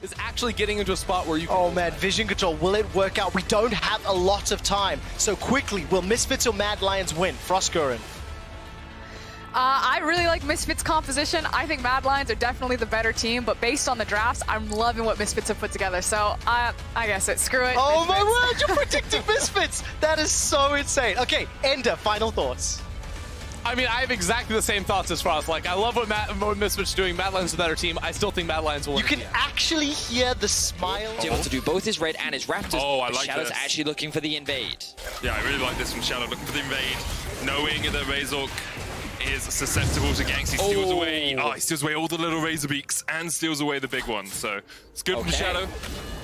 is actually getting into a spot where you can... Oh man, vision control, will it work out? We don't have a lot of time. So quickly, will Misfits or Mad Lions win? Frostgurren. I really like Misfits' composition. I think Mad Lions are definitely the better team, but based on the drafts, I'm loving what Misfits have put together. So I guess it. Screw it. Oh Misfits. my word, you're predicting Misfits! That is so insane. Okay, Ender, final thoughts. I mean, I have exactly the same thoughts as Frost. Like, I love what Misfits are doing. Mad Lions is a better team. I still think Mad Lions will win. You can actually hear the smile. He's able to do both his red and his raptors. Oh, I like Shadow's this. actually looking for the invade. Yeah, I really like this from Shadow, looking for the invade, knowing that Razork is susceptible to ganks. He steals away. Oh, he steals away all the little Razor Beaks and steals away the big one. So it's good from Shadow.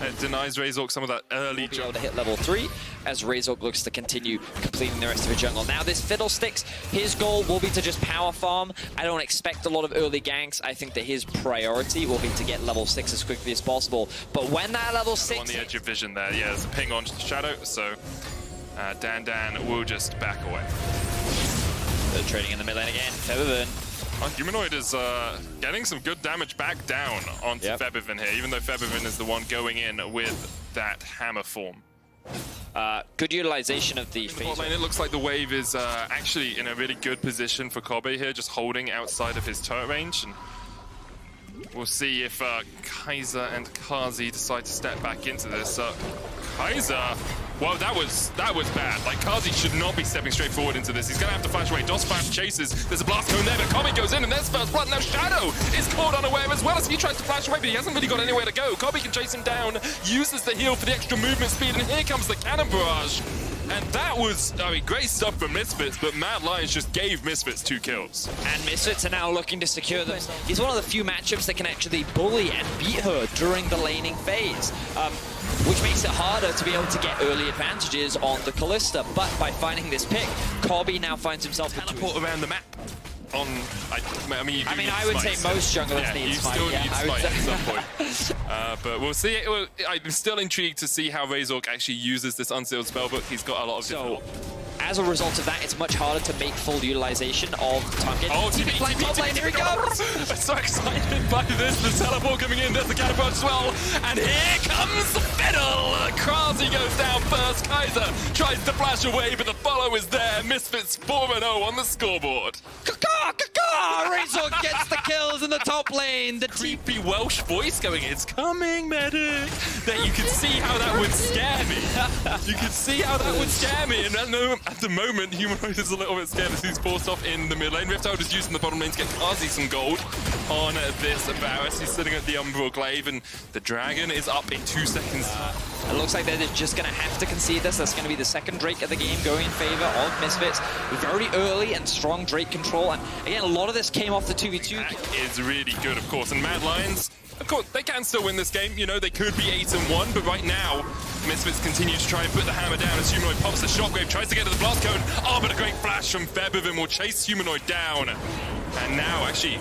It denies Razork some of that early Be able to hit level 3 as Razork looks to continue completing the rest of the jungle. Now this Fiddlesticks, his goal will be to just power farm. I don't expect a lot of early ganks. I think that his priority will be to get level 6 as quickly as possible. But when that level 6... on the edge of vision there. Yeah, there's a ping on Shadow, so DanDan will just back away. They're trading in the mid lane again. Febiven. Humanoid is getting some good damage back down onto Febiven here, even though Febiven is the one going in with that hammer form. Good utilization of the phase. It looks like the wave is actually in a really good position for Kobbe here, just holding outside of his turret range. And we'll see if Kaiser and Carzzy decide to step back into this. Kaiser, well, that was bad. Like, Carzzy should not be stepping straight forward into this. He's gonna have to flash away. DOS chases. There's a blast cone there, but Kobbe goes in, and there's first blood. Now Shadow is caught unaware as well as he tries to flash away, but he hasn't really got anywhere to go. Kobbe can chase him down, uses the heal for the extra movement speed, and here comes the cannon barrage. And that was, I mean, great stuff from Misfits, but Mad Lions just gave Misfits 2 kills. And Misfits are now looking to secure them. He's one of the few matchups that can actually bully and beat her during the laning phase, which makes it harder to be able to get early advantages on the Kalista. But by finding this pick, Kobbe now finds himself teleport around the map. I mean, I would say most junglers need smite. You still need smite at some point. But we'll see. I'm still intrigued to see how Razork actually uses this unsealed spellbook. He's got a lot of different... As a result of that, it's much harder to make full utilization of Tahm Kench. Oh, TP, top lane, here he comes! I'm so excited by this. The teleport coming in, there's the catapult as well. And here comes the Fiddle! Carzzy goes down first. Kaiser tries to flash away, but the follow is there. Misfits 4-0 on the scoreboard. Razork gets the kills in the top lane. The creepy Welsh voice going, "It's coming, medic." That you can see how that would scare me. You can see how that would scare me. And at the moment, Humanoid is a little bit scared as he's forced off in the mid lane. Rifthold is using the bottom lane to get Carzzy some gold on this Varus. He's sitting at the Umbral Glaive, and the dragon is up in 2 seconds. It looks like they're just going to have to concede this. That's going to be the second Drake of the game going in favor of Misfits. Very early and strong Drake control. And again, a lot of this came off the 2v2. That is really good, of course. And Mad Lions, of course, they can still win this game. You know, they could be 8-1, but right now, Misfits continue to try and put the hammer down as Humanoid pops the shockwave, tries to get to the blast cone. Oh, but a great flash from Febiven will chase Humanoid down. And now, actually,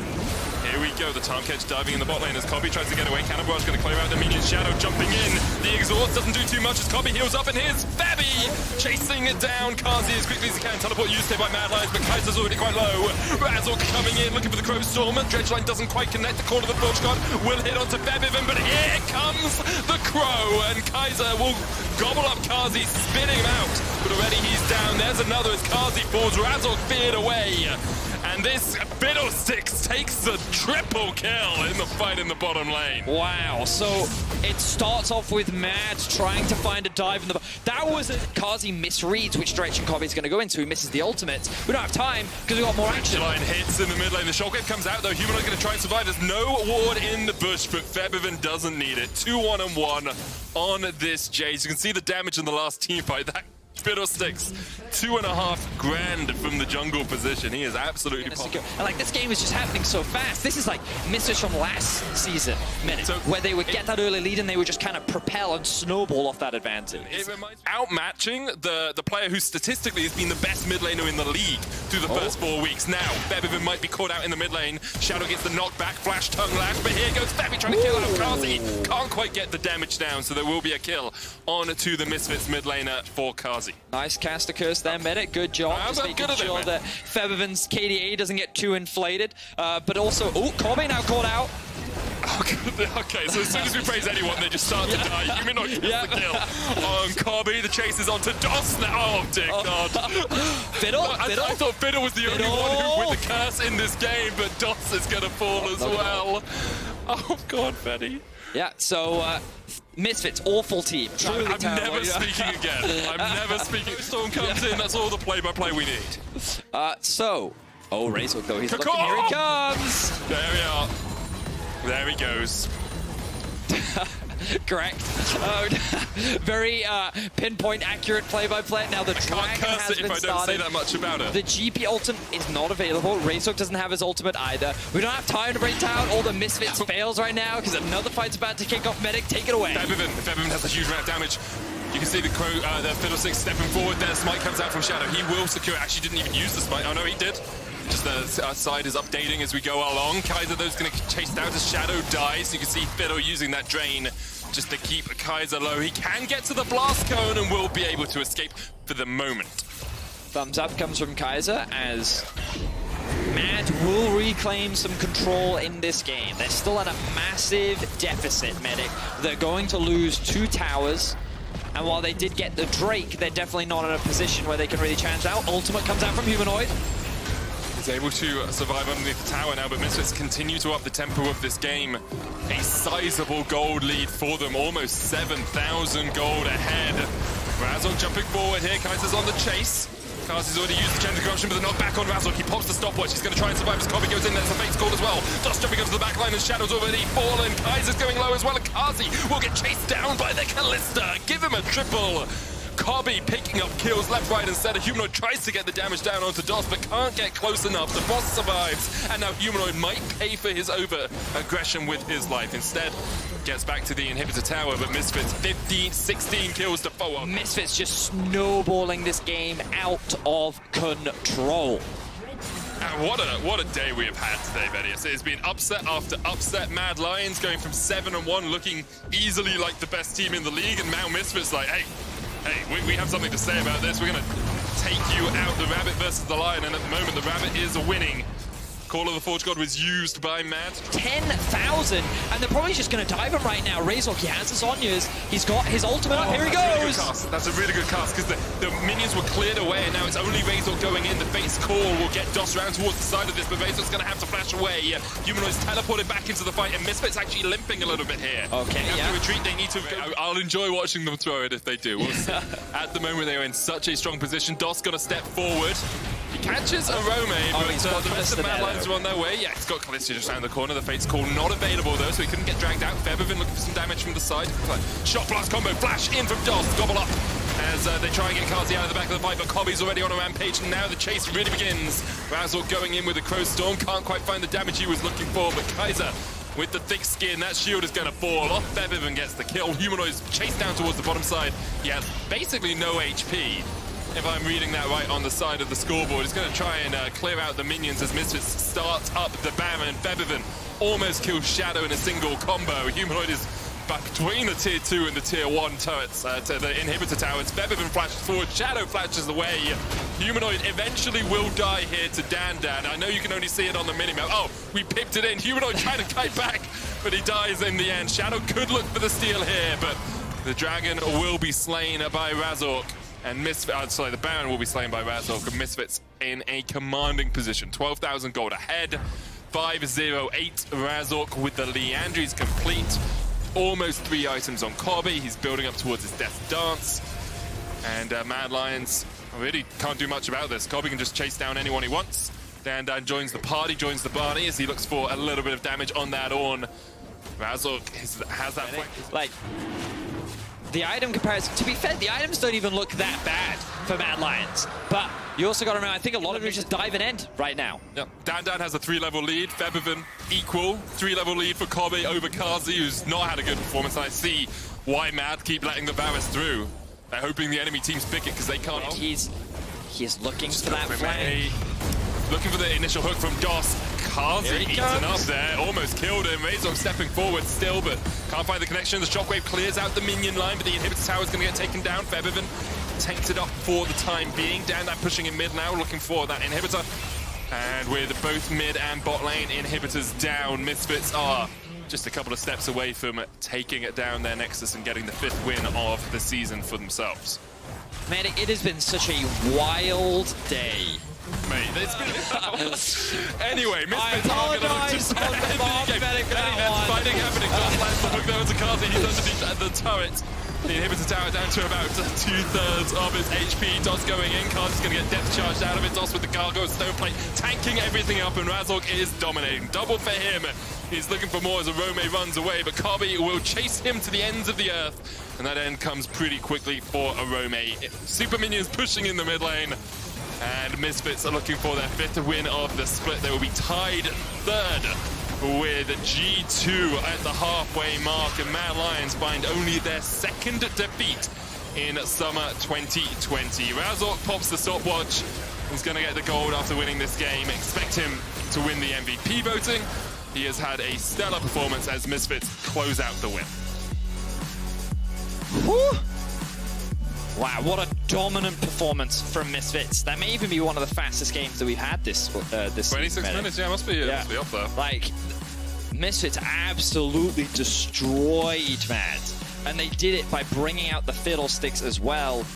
here we go. The Tahm Kench diving in the bot lane as Kobbe tries to get away. Cannon barrage going to clear out the minion. Shadow jumping in. The exhaust doesn't do too much as Kobbe heals up, and here's Febby chasing it down. Carzzy as quickly as he can. Teleport used here by Mad Lions, but Kaiser's already quite low. Razork coming in, looking for the Crow Storm. Dredgeline doesn't quite connect. The corner of the Forge God will hit onto Febiven, but here comes the Crow, and Kaiser will gobble up Carzzy, spinning him out. But already he's down. There's another as Carzzy falls. Razork feared away. And this Fiddlesticks takes the triple kill in the fight in the bottom lane. Wow, so it starts off with Mad trying to find a dive in the... That was a Carzzy misreads which direction Kobbe's going to go into. He misses the ultimate. We don't have time because we've got more action. Line hits in the mid lane. The shockwave comes out though. Humanoid going to try and survive. There's no ward in the bush, but Febiven doesn't need it. 2-1-1 on this Jayce. You can see the damage in the last team fight. That Fiddlesticks, 2.5 grand from the jungle position. He is absolutely secure. And like, this game is just happening so fast. This is like Misfits from last season, where they would get that early lead and they would just kind of propel and snowball off that advantage. It reminds outmatching the player who statistically has been the best mid laner in the league through the first 4 weeks. Now, Febiven might be caught out in the mid lane. Shadow gets the knockback, flash, tongue lash, but here goes Febby trying to kill out Carzzy. Can't quite get the damage down, so there will be a kill on to the Misfits mid laner for Carzzy. Nice caster curse there, Medic. Good job. Just making sure that Febiven's KDA doesn't get too inflated. But also, Kobbe now caught out. Okay, so as soon as we praise anyone, they just start to die. Humanoid gets the kill on Kobbe. The chase is onto DOS now. Oh, dear God. Fiddle? I thought Fiddle was the only one who with the curse in this game, but DOS is going to fall as well. Oh, God, Fetty. Yeah, so Misfits, awful team. Truly I'm terrible, never speaking again. I'm never speaking. Storm comes in, that's all the play-by-play we need. Oh, Razork though, he's looking, here he comes! There we are. There he goes. Correct. Very pinpoint accurate play-by-play. Now the Can't dragon curse has it if been I don't started. say that much about it. The GP ultimate is not available. Razork doesn't have his ultimate either. We don't have time to break down all the Misfits fails right now because another fight's about to kick off. Medic, take it away. Febiven has a huge amount of damage. You can see the Fiddlesticks stepping forward there. Smite comes out from Shadow. He will secure. Actually, didn't even use the Smite. Oh no, he did. Just the side is updating as we go along. Kaiser, though, is going to chase down as Shadow dies. You can see Fiddle using that drain just to keep Kaiser low. He can get to the blast cone and will be able to escape for the moment. Thumbs up comes from Kaiser as Mad will reclaim some control in this game. They're still at a massive deficit, Medic. They're going to lose 2 towers. And while they did get the Drake, they're definitely not in a position where they can really challenge out. Ultimate comes out from Humanoid. He's able to survive underneath the tower now, but Misfits continue to up the tempo of this game. A sizable gold lead for them, almost 7,000 gold ahead. Razork jumping forward here, Kaiser's on the chase. Carzzy's already used the gem corruption, but they're not back on Razork. He pops the stopwatch. He's going to try and survive as Kobbe goes in. There's a face call as well. DOS jumping onto the back line and Shadow's already fallen. Kaiser's going low as well, and Carzzy will get chased down by the Kalista. Give him a triple. Kobbe picking up kills left, right, and center. Humanoid tries to get the damage down onto DOS, but can't get close enough. The boss survives, and now Humanoid might pay for his over-aggression with his life. Instead, gets back to the inhibitor tower, but Misfits 16 kills to 4. Misfits just snowballing this game out of control. And what a day we have had today, Vedius. It's been upset after upset. Mad Lions going from 7-1, looking easily like the best team in the league, and now Misfits like, hey, we have something to say about this. We're going to take you out, the Rabbit versus the Lion, and at the moment the Rabbit is winning. Call of the Forge God was used by Mad. 10,000, and they're probably just going to dive him right now. Razork, he has his Onyas. He's got his ultimate up. Here he goes. That's a really good cast because the minions were cleared away, and now it's only Razork going in. The face call will get DOS round towards the side of this, but Razork's going to have to flash away. Humanoid's teleported back into the fight, and Misfits actually limping a little bit here. Okay, they have to retreat. They need to. I'll enjoy watching them throw it if they do. We'll see. At the moment, they are in such a strong position. DOS going to step forward. He catches Orome, but the rest of Mad Lions are on their way. Yeah, he's got Kalista just around the corner. The Fate's Call not available, though, so he couldn't get dragged out. Febiven looking for some damage from the side. Shot blast combo, flash in from DOS, gobble up. As they try and get Carzzy out of the back of the fight, but Kobbe's already on a rampage, and now the chase really begins. Razork going in with a Crow Storm, can't quite find the damage he was looking for, but Kaiser with the thick skin, that shield is going to fall off. Febiven gets the kill. Humanoid's chased down towards the bottom side. He has basically no HP. If I'm reading that right on the side of the scoreboard, he's going to try and clear out the minions as Misfits starts up the Baron. Febiven almost kills Shadow in a single combo. Humanoid is back between the tier 2 and the tier 1 turrets to the inhibitor towers. Febiven flashes forward, Shadow flashes away. Humanoid eventually will die here to DanDan. I know you can only see it on the minimap. Oh, we pipped it in. Humanoid trying to kite back, but he dies in the end. Shadow could look for the steal here, but the dragon will be slain by Razork. And the Baron will be slain by Razork, and Misfits in a commanding position. 12,000 gold ahead. 5-0-8 Razork with the Leandries complete. Almost 3 items on Kobbe. He's building up towards his death dance. And Mad Lions really can't do much about this. Kobbe can just chase down anyone he wants. DanDan joins the party, joins the Barney as he looks for a little bit of damage on that Ornn. Razork has that flank. Like, the item comparison, to be fair, the items don't even look that bad for Mad Lions. But you also got to remember, I think a lot of them just dive and end right now. Yep. DanDan has a 3-level lead. Febiven equal. 3-level lead for Kobbe over Carzzy, who's not had a good performance. And I see why Mad keep letting the Varus through. They're hoping the enemy teams pick it because they can't. He's looking for that flank. Looking for the initial hook from DOS. Carzzy eaten up there, almost killed him. Razork stepping forward still, but can't find the connection. The shockwave clears out the minion line, but the inhibitor tower is going to get taken down. Febiven tanked it up for the time being. DanDan pushing in mid now, looking for that inhibitor. And with both mid and bot lane inhibitors down, Misfits are just a couple of steps away from taking it down their Nexus and getting the 5th win of the season for themselves. Man, it has been such a wild day. Mate, it's been... Anyway, Misfits are going to look to on the mark, Medic for that that's one. fighting happening. Just lands the hook there to Carzzy. He's underneath the turret. The inhibitor tower down to about 2/3 of his HP. DOS going in. Carzzy's going to get depth charged out of it. DOS with the Gargoyle Stoneplate, tanking everything up, and Razork is dominating. Double for him. He's looking for more as Orome runs away, but Kobbe will chase him to the ends of the earth, and that end comes pretty quickly for Orome. Super Minions pushing in the mid lane, and Misfits are looking for their 5th win of the split. They will be tied 3rd with G2 at the halfway mark, and Mad Lions find only their 2nd defeat in summer 2020. Razork pops the stopwatch. He's going to get the gold after winning this game. Expect him to win the MVP voting. He has had a stellar performance as Misfits close out the win. Whew. Wow, what a dominant performance from Misfits. That may even be one of the fastest games that we've had this 26 season. minutes, yeah, must be up there. Like, Misfits absolutely destroyed Mad. And they did it by bringing out the Fiddlesticks as well.